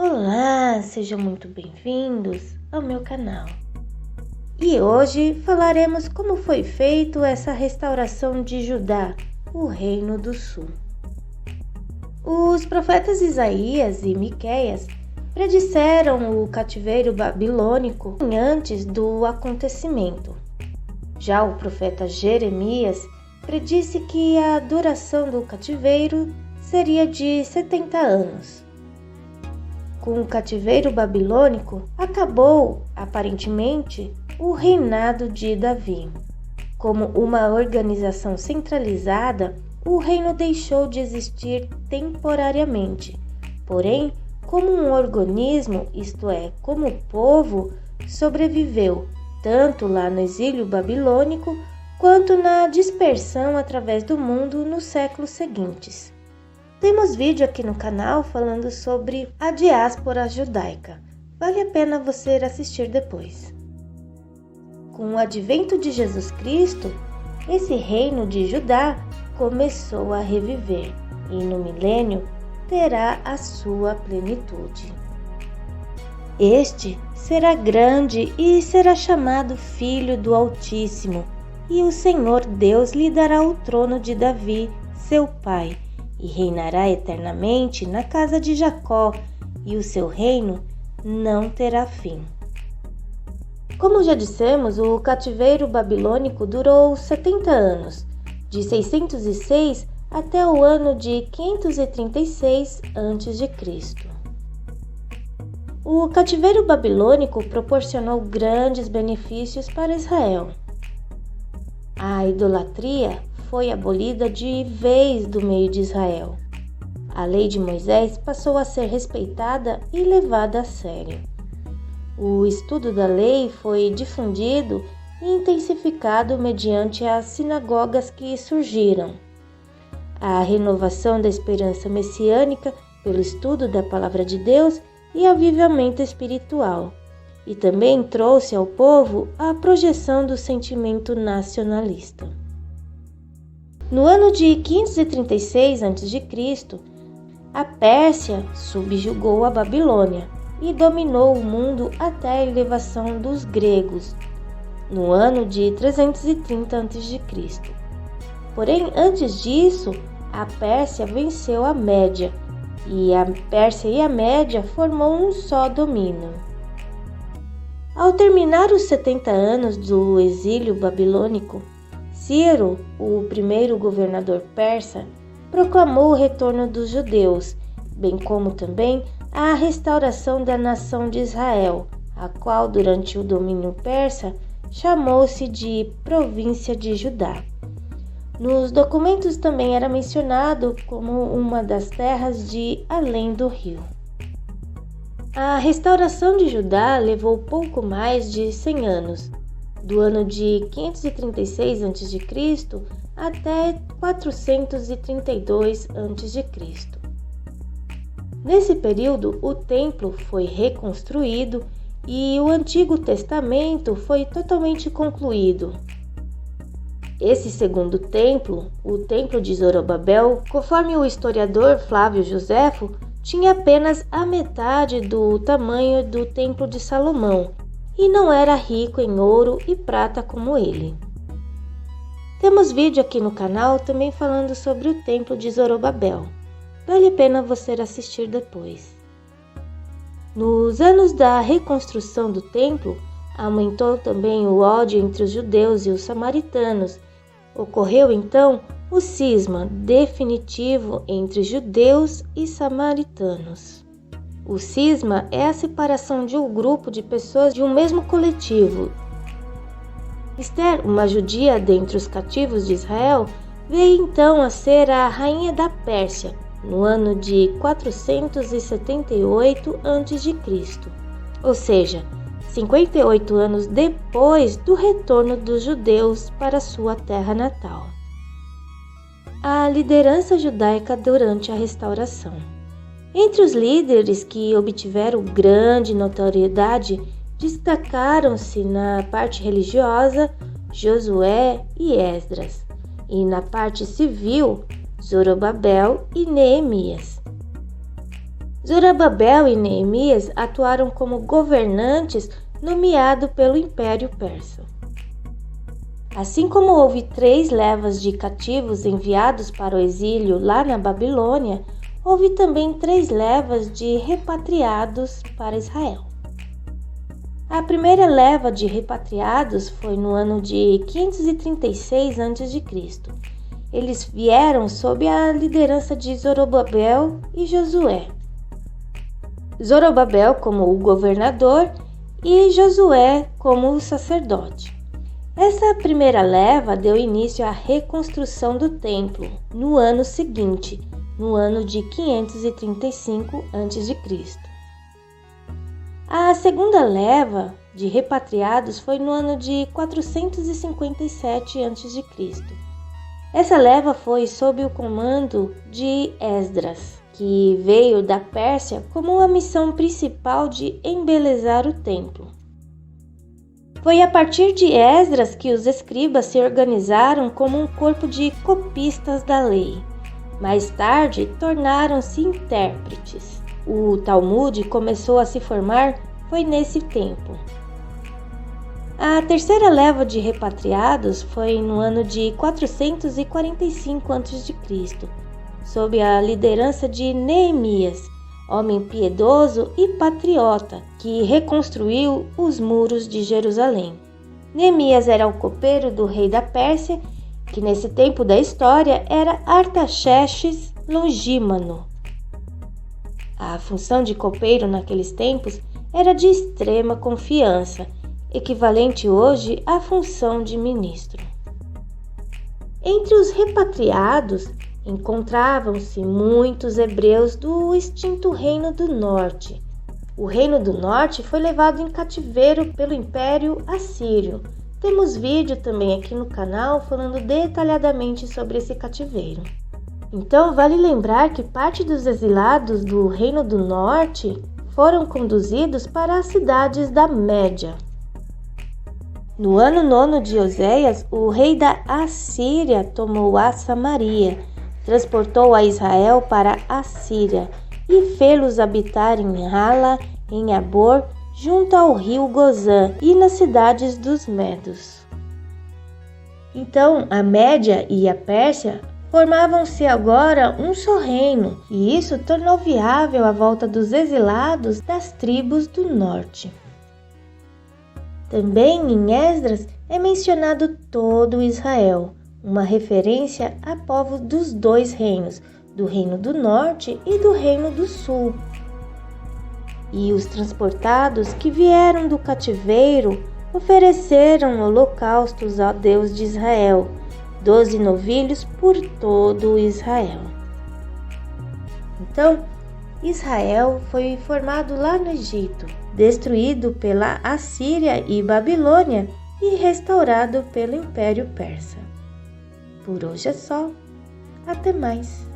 Olá, sejam muito bem-vindos ao meu canal. E hoje falaremos como foi feito essa restauração de Judá, o Reino do Sul. Os profetas Isaías e Miqueias predisseram o cativeiro babilônico antes do acontecimento. Já o profeta Jeremias predisse que a duração do cativeiro seria de 70 anos. Com o cativeiro babilônico, acabou, aparentemente, o reinado de Davi. Como uma organização centralizada, o reino deixou de existir temporariamente. Porém, como um organismo, isto é, como povo, sobreviveu, tanto lá no exílio babilônico, quanto na dispersão através do mundo nos séculos seguintes. Temos vídeo aqui no canal falando sobre a diáspora judaica. Vale a pena você assistir depois. Com o advento de Jesus Cristo, esse reino de Judá começou a reviver e no milênio terá a sua plenitude. Este será grande e será chamado Filho do Altíssimo, e o Senhor Deus lhe dará o trono de Davi, seu pai, e reinará eternamente na casa de Jacó, e o seu reino não terá fim. Como já dissemos, o cativeiro babilônico durou 70 anos, de 606 até o ano de 536 a.C. O cativeiro babilônico proporcionou grandes benefícios para Israel. A idolatria foi abolida de vez do meio de Israel. A lei de Moisés passou a ser respeitada e levada a sério. O estudo da lei foi difundido e intensificado mediante as sinagogas que surgiram. A renovação da esperança messiânica pelo estudo da palavra de Deus e avivamento espiritual, e também trouxe ao povo a projeção do sentimento nacionalista. No ano de 536 a.C., a Pérsia subjugou a Babilônia e dominou o mundo até a elevação dos gregos, no ano de 330 a.C. Porém, antes disso, a Pérsia venceu a Média, e a Pérsia e a Média formou um só domínio. Ao terminar os 70 anos do exílio babilônico, Ciro, o primeiro governador persa, proclamou o retorno dos judeus, bem como também a restauração da nação de Israel, a qual, durante o domínio persa, chamou-se de Província de Judá. Nos documentos também era mencionado como uma das terras de além do rio. A restauração de Judá levou pouco mais de 100 anos, do ano de 536 a.C. até 432 a.C. Nesse período, o templo foi reconstruído e o Antigo Testamento foi totalmente concluído. Esse segundo templo, o Templo de Zorobabel, conforme o historiador Flávio Joséfo, tinha apenas a metade do tamanho do Templo de Salomão e não era rico em ouro e prata como ele. Temos vídeo aqui no canal também falando sobre o Templo de Zorobabel. Vale a pena você assistir depois. Nos anos da reconstrução do templo, aumentou também o ódio entre os judeus e os samaritanos. Ocorreu então o cisma definitivo entre judeus e samaritanos. O cisma é a separação de um grupo de pessoas de um mesmo coletivo. Esther, uma judia dentre os cativos de Israel, veio então a ser a rainha da Pérsia, no ano de 478 a.C., ou seja, 58 anos depois do retorno dos judeus para sua terra natal. A liderança judaica durante a restauração. Entre os líderes que obtiveram grande notoriedade, destacaram-se na parte religiosa Josué e Esdras, e na parte civil Zorobabel e Neemias. Zorobabel e Neemias atuaram como governantes nomeados pelo Império Persa. Assim como houve 3 levas de cativos enviados para o exílio lá na Babilônia, houve também 3 levas de repatriados para Israel. A primeira leva de repatriados foi no ano de 536 a.C. Eles vieram sob a liderança de Zorobabel e Josué. Zorobabel como o governador e Josué como o sacerdote. Essa primeira leva deu início à reconstrução do templo no ano seguinte, no ano de 535 a.C. A segunda leva de repatriados foi no ano de 457 a.C. Essa leva foi sob o comando de Esdras, que veio da Pérsia como a missão principal de embelezar o templo. Foi a partir de Esdras que os escribas se organizaram como um corpo de copistas da lei. Mais tarde, tornaram-se intérpretes. O Talmud começou a se formar foi nesse tempo. A terceira leva de repatriados foi no ano de 445 a.C., sob a liderança de Neemias, homem piedoso e patriota, que reconstruiu os muros de Jerusalém. Neemias era o copeiro do rei da Pérsia, que nesse tempo da história era Artaxerxes Longímano. A função de copeiro naqueles tempos era de extrema confiança, equivalente hoje à função de ministro. Entre os repatriados encontravam-se muitos hebreus do extinto Reino do Norte. O Reino do Norte foi levado em cativeiro pelo Império Assírio. Temos vídeo também aqui no canal falando detalhadamente sobre esse cativeiro. Então, vale lembrar que parte dos exilados do Reino do Norte foram conduzidos para as cidades da Média. No ano 9 de Oséias, o rei da Assíria tomou a Samaria, transportou a Israel para a Síria e fê-los habitar em Hala, em Abor, junto ao rio Gozã e nas cidades dos Medos. Então, a Média e a Pérsia formavam-se agora um só reino, e isso tornou viável a volta dos exilados das tribos do norte. Também em Esdras é mencionado todo Israel, uma referência a povos dos 2 reinos, do Reino do Norte e do Reino do Sul. E os transportados que vieram do cativeiro ofereceram holocaustos ao Deus de Israel, 12 novilhos por todo Israel. Então, Israel foi formado lá no Egito, destruído pela Assíria e Babilônia e restaurado pelo Império Persa. Por hoje é só. Até mais!